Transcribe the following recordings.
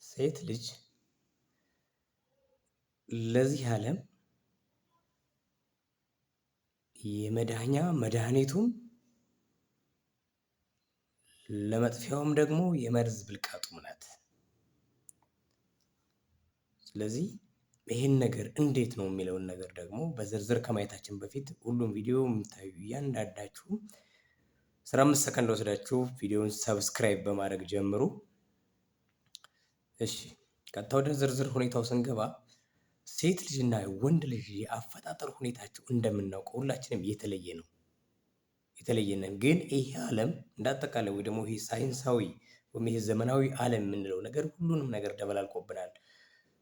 ሴት ልጅ ለዚህ ዓለም የመዳኛ መድኃኒቱም ለመጥፊያውም ደግሞ የመርዝ ብልቃጡም ናት። ስለዚህ ይህን ነገር እንዴት ነው የሚለውን ነገር ደግሞ በዝርዝር ከማየታችን በፊት ሁሉም ቪዲዮ የምታዩ እያንዳንዳችሁ 15 ሰከንድ ወስዳችሁ ቪዲዮውን ሰብስክራይብ በማድረግ ጀምሩ። እሺ ቀጥታ ወደ ዝርዝር ሁኔታው ስንገባ ሴት ልጅና ወንድ ልጅ የአፈጣጠር ሁኔታቸው እንደምናውቀው ሁላችንም የተለየ ነው። የተለየነን ግን ይሄ ዓለም እንዳጠቃላይ ወይ ደግሞ ይሄ ሳይንሳዊ ወይም ይሄ ዘመናዊ ዓለም የምንለው ነገር ሁሉንም ነገር ደበላልቆብናል።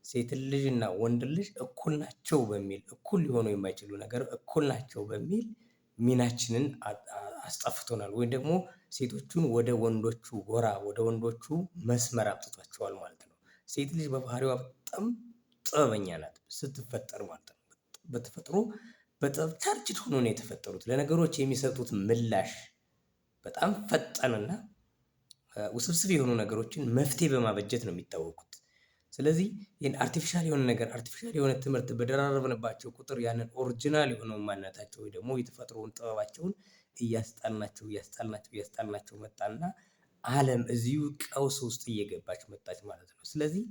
ሴት ልጅና ወንድ ልጅ እኩል ናቸው በሚል እኩል ሊሆኑ የማይችሉ ነገር እኩል ናቸው በሚል ሚናችንን አስጠፍቶናል፣ ወይም ደግሞ ሴቶቹን ወደ ወንዶቹ ጎራ ወደ ወንዶቹ መስመር አምጥቷቸዋል ማለት ነው። ሴት ልጅ በባህሪዋ በጣም ጥበበኛ ናት ስትፈጠር ማለት ነው። በተፈጥሮ በጥበብ ታርጅት ሆኖ ነው የተፈጠሩት። ለነገሮች የሚሰጡት ምላሽ በጣም ፈጣንና ውስብስብ የሆኑ ነገሮችን መፍትሄ በማበጀት ነው የሚታወቁት። ስለዚህ ይህን አርቲፊሻል የሆነ ነገር አርቲፊሻል የሆነ ትምህርት በደራረብንባቸው ቁጥር ያንን ኦሪጂናል የሆነውን ማንነታቸው ወይ ደግሞ የተፈጥሮውን ጥበባቸውን እያስጣልናቸው መጣና ዓለም እዚሁ ቀውስ ውስጥ እየገባች መጣች ማለት ነው። ስለዚህ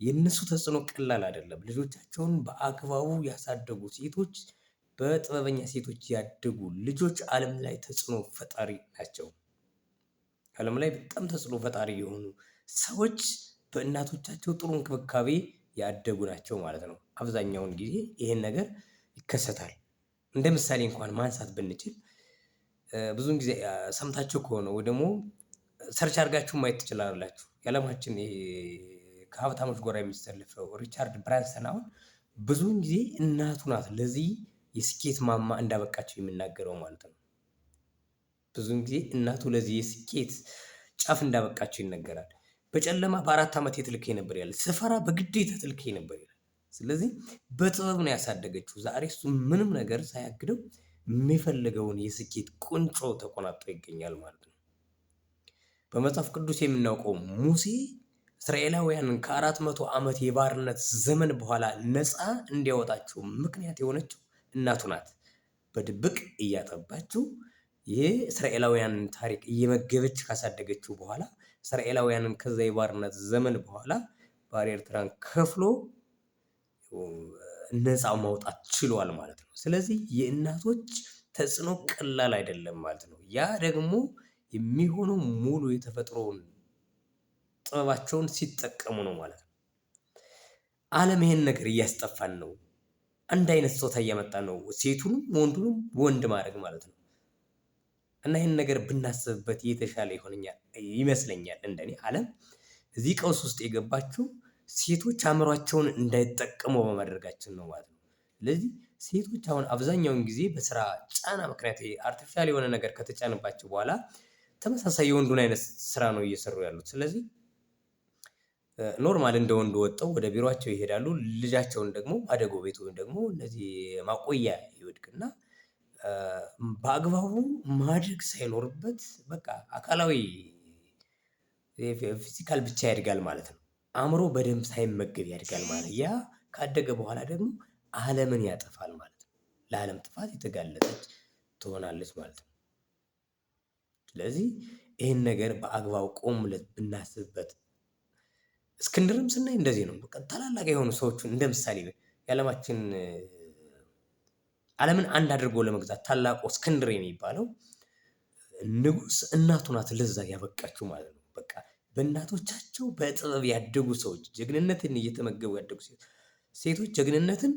የእነሱ ተጽዕኖ ቀላል አይደለም። ልጆቻቸውን በአግባቡ ያሳደጉ ሴቶች፣ በጥበበኛ ሴቶች ያደጉ ልጆች ዓለም ላይ ተጽዕኖ ፈጣሪ ናቸው። ዓለም ላይ በጣም ተጽዕኖ ፈጣሪ የሆኑ ሰዎች በእናቶቻቸው ጥሩ እንክብካቤ ያደጉ ናቸው ማለት ነው። አብዛኛውን ጊዜ ይሄን ነገር ይከሰታል። እንደ ምሳሌ እንኳን ማንሳት ብንችል ብዙውን ጊዜ ሰምታችሁ ከሆነ ወይ ደግሞ ሰርች አድርጋችሁ ማየት ትችላላችሁ። የዓለማችን ከሀብታሞች ጎራ የሚሰልፈው ሪቻርድ ብራንሰን አሁን ብዙውን ጊዜ እናቱ ናት ለዚህ የስኬት ማማ እንዳበቃቸው የሚናገረው ማለት ነው። ብዙውን ጊዜ እናቱ ለዚህ የስኬት ጫፍ እንዳበቃቸው ይነገራል። በጨለማ በ4 ዓመት ትልከኝ ነበር ያለ፣ ስፈራ በግዴታ ትልከኝ ነበር ይላል። ስለዚህ በጥበብ ነው ያሳደገችው። ዛሬ እሱ ምንም ነገር ሳያግደው የሚፈልገውን የስኬት ቁንጮ ተቆናጦ ይገኛል ማለት ነው። በመጽሐፍ ቅዱስ የምናውቀው ሙሴ እስራኤላውያንን ከ400 ዓመት የባርነት ዘመን በኋላ ነፃ እንዲያወጣቸው ምክንያት የሆነችው እናቱ ናት። በድብቅ እያጠባችው የእስራኤላውያንን ታሪክ እየመገበች ካሳደገችው በኋላ እስራኤላውያንን ከዛ የባርነት ዘመን በኋላ ባህረ ኤርትራን ከፍሎ ነፃ ማውጣት ችሏል ማለት ነው። ስለዚህ የእናቶች ተጽዕኖ ቀላል አይደለም ማለት ነው። ያ ደግሞ የሚሆነው ሙሉ የተፈጥሮውን ጥበባቸውን ሲጠቀሙ ነው ማለት ነው። ዓለም ይሄን ነገር እያስጠፋን ነው። አንድ አይነት ጾታ እያመጣን ነው። ሴቱንም ወንዱንም ወንድ ማድረግ ማለት ነው። እና ይህን ነገር ብናስብበት የተሻለ ይመስለኛል። እንደኔ ዓለም እዚህ ቀውስ ውስጥ የገባችው ሴቶች አእምሯቸውን እንዳይጠቀሙ በማድረጋችን ነው ማለት ነው። ስለዚህ ሴቶች አሁን አብዛኛውን ጊዜ በስራ ጫና ምክንያት አርቲፊሻል የሆነ ነገር ከተጫነባቸው በኋላ ተመሳሳይ የወንዱን አይነት ስራ ነው እየሰሩ ያሉት። ስለዚህ ኖርማል እንደ ወንዱ ወጥተው ወደ ቢሮአቸው ይሄዳሉ። ልጃቸውን ደግሞ ማደጎ ቤት ወይም ደግሞ እነዚህ ማቆያ ይወድቅና በአግባቡ ማድረግ ሳይኖርበት በቃ አካላዊ ፊዚካል ብቻ ያድጋል ማለት ነው። አእምሮ በደንብ ሳይመገብ ያድጋል ማለት። ያ ካደገ በኋላ ደግሞ ዓለምን ያጠፋል ማለት ነው። ለዓለም ጥፋት የተጋለጠች ትሆናለች ማለት ነው። ስለዚህ ይህን ነገር በአግባቡ ቆም ብለን ብናስብበት። እስክንድርም ስናይ እንደዚህ ነው። በቃ ታላላቅ የሆኑ ሰዎችን እንደ ምሳሌ የዓለማችን ዓለምን አንድ አድርጎ ለመግዛት ታላቁ እስክንድር የሚባለው ንጉስ እናቱ ናት ለዛ ያበቃችው ማለት ነው። በቃ በእናቶቻቸው በጥበብ ያደጉ ሰዎች፣ ጀግንነትን እየተመገቡ ያደጉ ሴቶች ጀግንነትን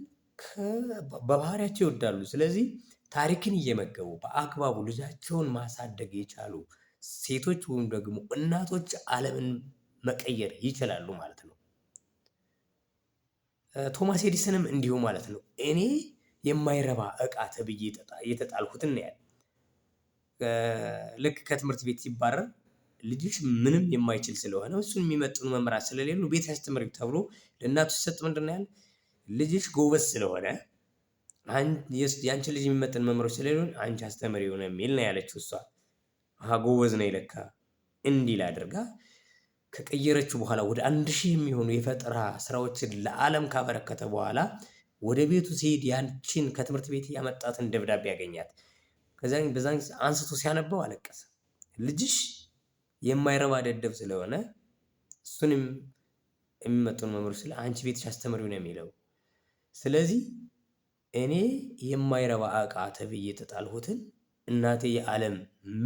በባህሪያቸው ይወዳሉ። ስለዚህ ታሪክን እየመገቡ በአግባቡ ልጃቸውን ማሳደግ የቻሉ ሴቶች ወይም ደግሞ እናቶች ዓለምን መቀየር ይችላሉ ማለት ነው። ቶማስ ኤዲሰንም እንዲሁ ማለት ነው። እኔ የማይረባ እቃ ተብዬ የተጣልኩትን ነው ያለ። ልክ ከትምህርት ቤት ሲባረር ልጅሽ ምንም የማይችል ስለሆነ እሱን የሚመጥኑ መምህራን ስለሌሉ ቤት ያስተምር ተብሎ ለእናቱ ሲሰጥ ምንድን ነው ያለ? ልጅሽ ጎበዝ ስለሆነ ያንቺ ልጅ የሚመጥን መምህሮች ስለሌሉ አንቺ አስተምሪው ነው የሚል ነው ያለችው እሷ። ጎበዝ ነኝ ለካ እንዲል አድርጋ ከቀየረችው በኋላ ወደ 1000 የሚሆኑ የፈጠራ ስራዎችን ለዓለም ካበረከተ በኋላ ወደ ቤቱ ሲሄድ ያንቺን ከትምህርት ቤት ያመጣትን ደብዳቤ ያገኛት። በዛን አንስቶ ሲያነበው አለቀሰ። ልጅሽ የማይረባ ደደብ ስለሆነ እሱንም የሚመጡን መምህሮች ስለ አንቺ ቤትሽ አስተምሪው ነው የሚለው። ስለዚህ እኔ የማይረባ እቃ ተብዬ የተጣልሁትን እናቴ የዓለም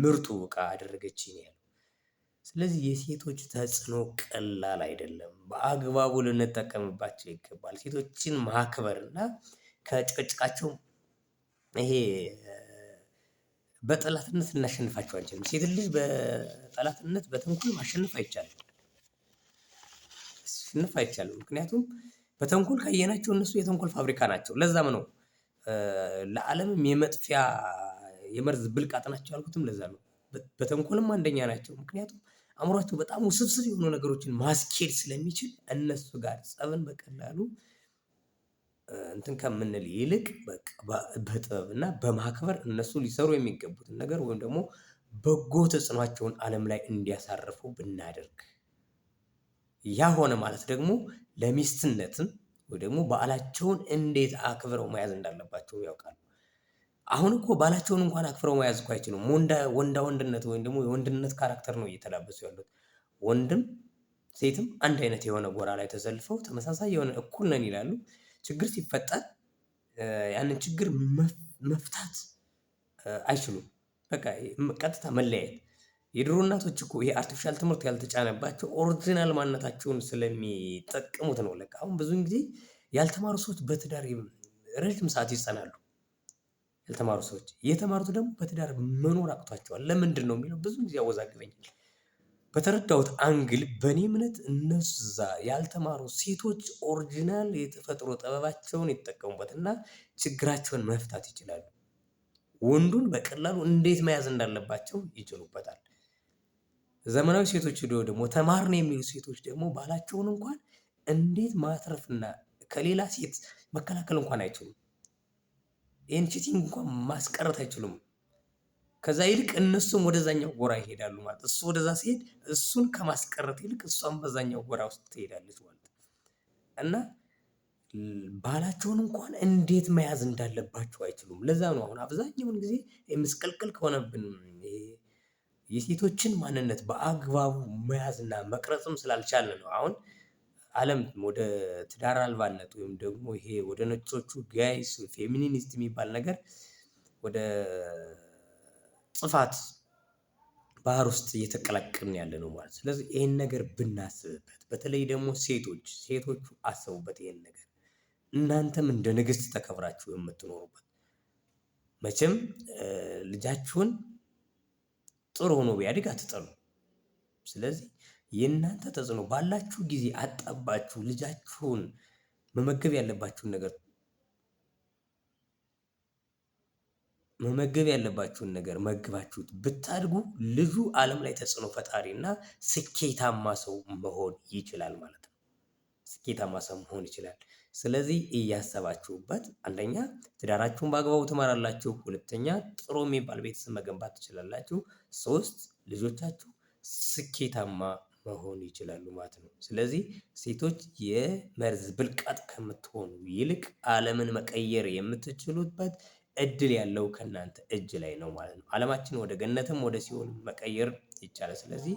ምርጡ እቃ አደረገችኝ ያለው። ስለዚህ የሴቶች ተጽዕኖ ቀላል አይደለም። በአግባቡ ልንጠቀምባቸው ይገባል። ሴቶችን ማክበር እና ከጭቅጭቃቸው ይሄ በጠላትነት ልናሸንፋቸው አንችልም። ሴት ልጅ በጠላትነት በተንኮል ማሸነፍ አይቻልም። ምክንያቱም በተንኮል ካየናቸው እነሱ የተንኮል ፋብሪካ ናቸው። ለዛም ነው ለዓለምም የመጥፊያ የመርዝ ብልቃጥ ናቸው ያልኩትም ለዛ ነው። በተንኮልም አንደኛ ናቸው። ምክንያቱም አእምሯቸው በጣም ውስብስብ የሆኑ ነገሮችን ማስኬድ ስለሚችል እነሱ ጋር ጸብን በቀላሉ እንትን ከምንል ይልቅ በጥበብ እና በማክበር እነሱ ሊሰሩ የሚገቡትን ነገር ወይም ደግሞ በጎ ተጽዕኗቸውን ዓለም ላይ እንዲያሳርፉ ብናደርግ፣ ያ ሆነ ማለት ደግሞ ለሚስትነትም ወይ ደግሞ ባላቸውን እንዴት አክብረው መያዝ እንዳለባቸው ያውቃሉ። አሁን እኮ ባላቸውን እንኳን አክብረው መያዝ እኮ አይችሉም። ወንዳ ወንድነት ወይም ደግሞ የወንድነት ካራክተር ነው እየተላበሱ ያሉት። ወንድም ሴትም አንድ አይነት የሆነ ጎራ ላይ ተሰልፈው ተመሳሳይ የሆነ እኩል ነን ይላሉ። ችግር ሲፈጠር ያንን ችግር መፍታት አይችሉም። በቃ ቀጥታ መለያየት። የድሮ እናቶች እኮ ይሄ አርቲፊሻል ትምህርት ያልተጫነባቸው ኦሪጂናል ማንነታቸውን ስለሚጠቀሙት ነው። ለካ አሁን ብዙን ጊዜ ያልተማሩ ሰዎች በትዳር ረጅም ሰዓት ይጸናሉ። ያልተማሩ ሰዎች፣ የተማሩት ደግሞ በትዳር መኖር አቅቷቸዋል። ለምንድን ነው የሚለው ብዙ ጊዜ ያወዛግበኛል። በተረዳሁት አንግል በእኔ እምነት እነዛ ያልተማሩ ሴቶች ኦሪጂናል የተፈጥሮ ጥበባቸውን ይጠቀሙበትና ችግራቸውን መፍታት ይችላሉ። ወንዱን በቀላሉ እንዴት መያዝ እንዳለባቸው ይችሉበታል። ዘመናዊ ሴቶች ደግሞ ተማርን የሚሉ ሴቶች ደግሞ ባላቸውን እንኳን እንዴት ማትረፍና ከሌላ ሴት መከላከል እንኳን አይችሉም። ይህን ቺቲንግ እንኳን ማስቀረት አይችሉም። ከዛ ይልቅ እነሱም ወደዛኛው ጎራ ይሄዳሉ ማለት። እሱ ወደዛ ሲሄድ እሱን ከማስቀረት ይልቅ እሷም በዛኛው ጎራ ውስጥ ትሄዳለች ማለት እና ባላቸውን እንኳን እንዴት መያዝ እንዳለባቸው አይችሉም። ለዛ ነው አሁን አብዛኛውን ጊዜ ምስቅልቅል ከሆነብን የሴቶችን ማንነት በአግባቡ መያዝና መቅረጽም ስላልቻልን ነው አሁን ዓለም ወደ ትዳር አልባነት ወይም ደግሞ ይሄ ወደ ነጮቹ ጋይስ ፌሚኒስት የሚባል ነገር ወደ ጥፋት ባህር ውስጥ እየተቀላቀልን ያለ ነው ማለት። ስለዚህ ይሄን ነገር ብናስብበት፣ በተለይ ደግሞ ሴቶቹ አስቡበት ይሄን ነገር። እናንተም እንደ ንግስት ተከብራችሁ የምትኖሩበት መቼም ልጃችሁን ጥሩ ሆኖ ቢያድግ አትጠሉ። ስለዚህ የእናንተ ተጽዕኖ ባላችሁ ጊዜ አጣባችሁ ልጃችሁን መመገብ ያለባችሁን ነገር መግባችሁት ብታድጉ ልጁ ዓለም ላይ ተጽዕኖ ፈጣሪ እና ስኬታማ ሰው መሆን ይችላል ማለት ነው። ስኬታማ ሰው መሆን ይችላል። ስለዚህ እያሰባችሁበት፣ አንደኛ ትዳራችሁን በአግባቡ ትመራላችሁ፣ ሁለተኛ ጥሩ የሚባል ቤተሰብ መገንባት ትችላላችሁ፣ 3 ልጆቻችሁ ስኬታማ መሆን ይችላሉ ማለት ነው። ስለዚህ ሴቶች የመርዝ ብልቃጥ ከምትሆኑ ይልቅ ዓለምን መቀየር የምትችሉበት እድል ያለው ከእናንተ እጅ ላይ ነው ማለት ነው። ዓለማችን ወደ ገነትም ወደ ሲኦል መቀየር ይቻላል። ስለዚህ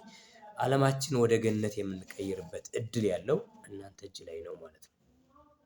ዓለማችን ወደ ገነት የምንቀይርበት እድል ያለው እናንተ እጅ ላይ ነው ማለት ነው።